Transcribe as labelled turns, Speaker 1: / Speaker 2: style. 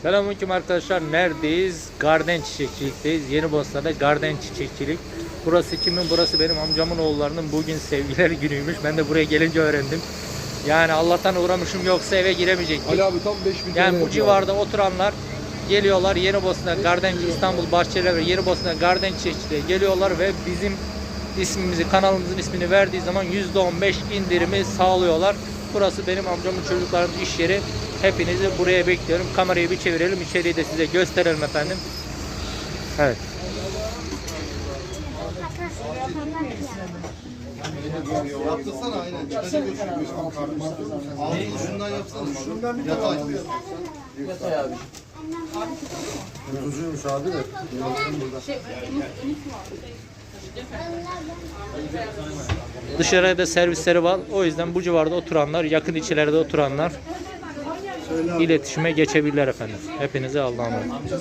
Speaker 1: Selamünaleyküm arkadaşlar. Neredeyiz? Garden çiçekçilikteyiz. Yenibosna'da garden çiçekçilik. Burası kimin? Burası benim amcamın oğullarının bugün sevgiler günüymüş. Ben de buraya gelince öğrendim. Yani Allah'tan uğramışım, yoksa eve giremeyecektim.
Speaker 2: Ali abi tam 5000 TL.
Speaker 1: Yani bu civarda oturanlar geliyorlar Yenibosna Garden, İstanbul Bahçeler ve Yenibosna Garden Çiçekçiliğe geliyorlar ve bizim ismimizi, kanalımızın ismini verdiği zaman %15 indirimi sağlıyorlar. Burası benim amcamın çocuklarının iş yeri. Hepinizi buraya bekliyorum. Kamerayı bir çevirelim, içeriği de size gösterelim efendim. Evet.
Speaker 2: Yaptırsana aynen. Abi şundan yapsana. Şundan bir yatay. Yatay abi. Tuzuymuş abi de.
Speaker 1: Dışarıda servisleri var. O yüzden bu civarda oturanlar, yakın içlerde oturanlar iletişime geçebilirler efendim. Hepinize Allah'a emanet.